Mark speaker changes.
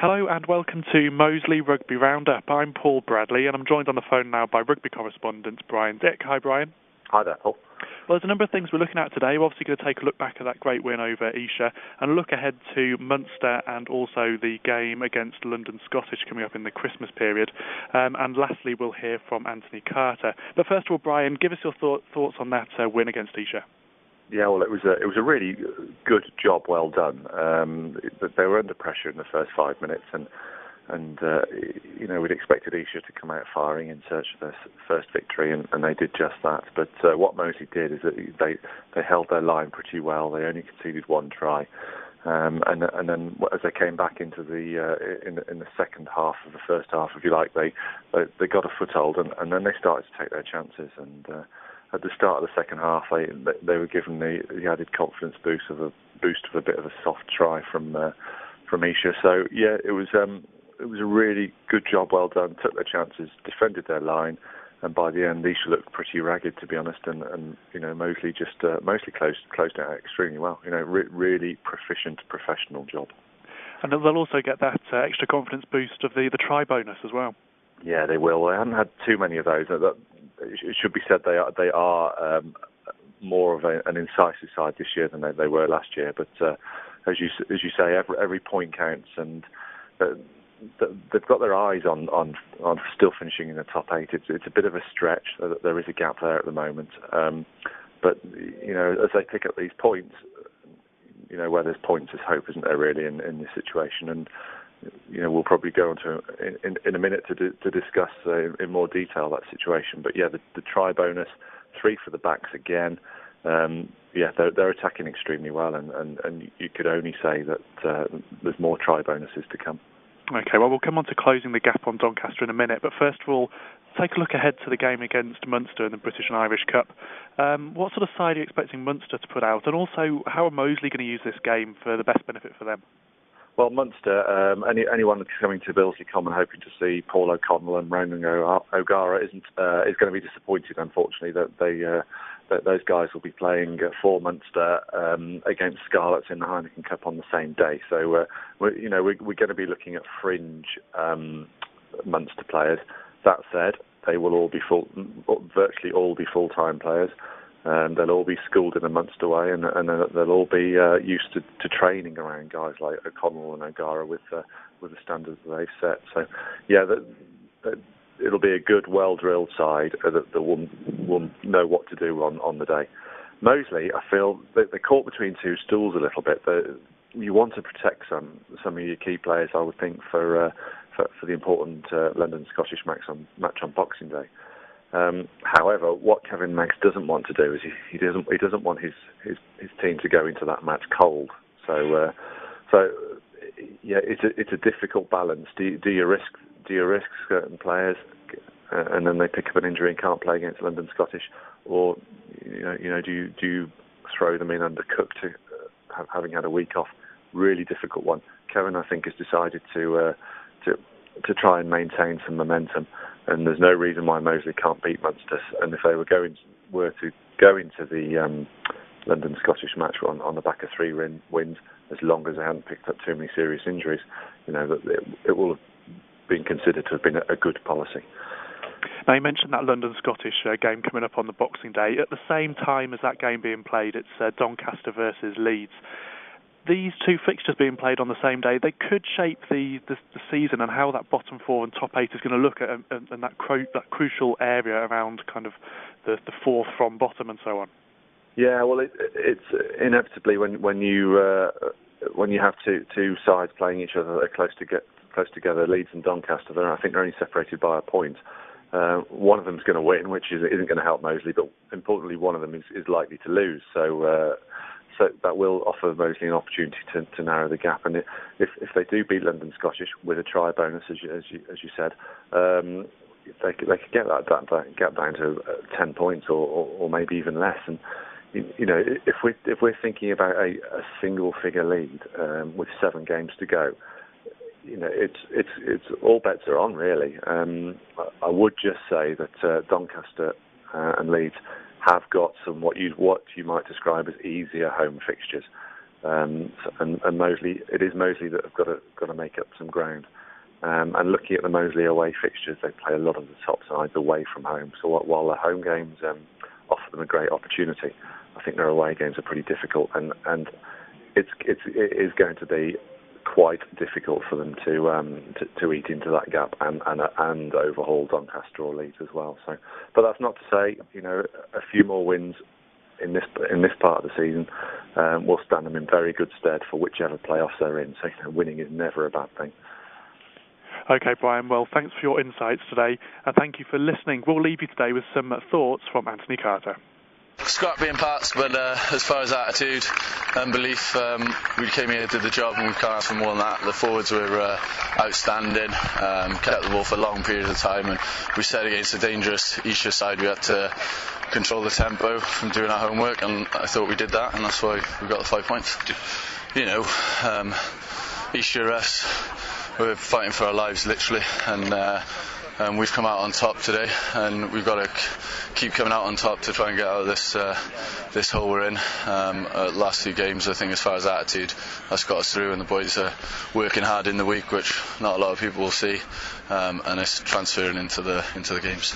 Speaker 1: Hello and welcome to Moseley Rugby Round Up. I'm Paul Bradley and I'm joined on the phone now by rugby correspondent Brian Dick. Hi Brian.
Speaker 2: Hi there, Paul.
Speaker 1: Well, there's a number of things we're looking at today. We're obviously going to take a look back at that great win over Esher and look ahead to Munster and also the game against London Scottish coming up in the Christmas period. And lastly, we'll hear from Anthony Carter. But first of all, Brian, give us your thoughts on that win against Esher.
Speaker 2: Yeah, well, it was a really good job, well done. They were under pressure in the first 5 minutes, and we'd expected Esher to come out firing in search of their first victory, and they did just that. But what Moseley did is that they held their line pretty well. They only conceded one try, and then as they came back into in the second half of the first half, if you like, they got a foothold, and then they started to take their chances. And at the start of the second half, they were given the added confidence boost of a bit of a soft try from Esher. So yeah, it was a really good job, well done. Took their chances, defended their line, and by the end, Esher looked pretty ragged, to be honest. And Moseley just mostly closed it out extremely well. Really proficient, professional job.
Speaker 1: And they'll also get that extra confidence boost of the try bonus as well.
Speaker 2: Yeah, they will. They haven't had too many of those. It should be said they are more of an incisive side this year than they were last year. But as you say, every point counts, and they've got their eyes on still finishing in the top 8. It's a bit of a stretch. There is a gap there at the moment. But as they pick up these points, where there's points, there's hope, isn't there? Really, in this situation, and we'll probably go on to in a minute to discuss in more detail that situation. But yeah, the try bonus, 3 for the backs again. They're attacking extremely well, and you could only say that there's more try bonuses to come.
Speaker 1: Okay, well, we'll come on to closing the gap on Doncaster in a minute, but first of all, take a look ahead to the game against Munster in the British and Irish Cup. What sort of side are you expecting Munster to put out, and also how are Moseley going to use this game for the best benefit for them?
Speaker 2: Well, Munster, anyone that's coming to Bilsey Common hoping to see Paul O'Connell and Ronan O'Gara is going to be disappointed, unfortunately, that those guys will be playing for Munster against Scarlets in the Heineken Cup on the same day. So we're going to be looking at fringe Munster players. That said, they will all be virtually all be full-time players. They'll all be schooled in a Munster way, and they'll all be used to training around guys like O'Connell and O'Gara with the standards that they've set. So, yeah, it'll be a good, well-drilled side that will know what to do on the day. Moseley, I feel they're caught between two stools a little bit. You want to protect some of your key players, I would think, for the important London Scottish match on Boxing Day. However, what Kevin Maggs doesn't want to do is he doesn't want his team to go into that match cold. So yeah, it's a difficult balance. Do you risk certain players, and then they pick up an injury and can't play against London Scottish, or do you throw them in undercooked to having had a week off? Really difficult one. Kevin, I think, has decided to try and maintain some momentum. And there's no reason why Moseley can't beat Munster. And if they were to go into the London Scottish match on the back of 3 wins, as long as they hadn't picked up too many serious injuries, that it will have been considered to have been a good policy.
Speaker 1: Now, you mentioned that London Scottish game coming up on the Boxing Day. At the same time as that game being played, it's Doncaster versus Leeds. These two fixtures being played on the same day, they could shape the season and how that bottom 4 and top 8 is going to look at, and that crucial area around kind of the 4th from bottom and so on. Yeah,
Speaker 2: well, it's inevitably when you have two sides playing each other that are close together, Leeds and Doncaster. I think they're only separated by a point. One of them is going to win, which isn't going to help Moseley, but importantly, one of them is likely to lose. So that will offer Moseley an opportunity to narrow the gap. And if they do beat London Scottish with a try bonus, as you said, they could get that gap down to 10 points or maybe even less. And if we're thinking about a single figure lead with 7 games to go, it's all bets are on, really. I would just say that Doncaster and Leeds have got some what you might describe as easier home fixtures. And Moseley, it is Moseley that have got to make up some ground. And looking at the Moseley away fixtures, they play a lot of the top sides away from home. So while the home games offer them a great opportunity, I think their away games are pretty difficult, and it is going to be quite difficult for them to eat into that gap and overhaul Doncaster or Leeds as well. So, but that's not to say, a few more wins in this part of the season will stand them in very good stead for whichever playoffs they're in. So winning is never a bad thing.
Speaker 1: OK, Brian, well, thanks for your insights today, and thank you for listening. We'll leave you today with some thoughts from Anthony Carter.
Speaker 3: Scrappy in parts, but as far as attitude and belief, we came here, did the job, and we can't ask for more than that. The forwards were outstanding, kept the ball for long periods of time, and we said against a dangerous Isha side we had to control the tempo from doing our homework, and I thought we did that, and that's why we got the 5 points. Isha refs, we're fighting for our lives literally, and we've come out on top today, and we've got to keep coming out on top to try and get out of this hole we're in. Last 2 games, I think, as far as attitude, that's got us through, and the boys are working hard in the week, which not a lot of people will see, and it's transferring into the games.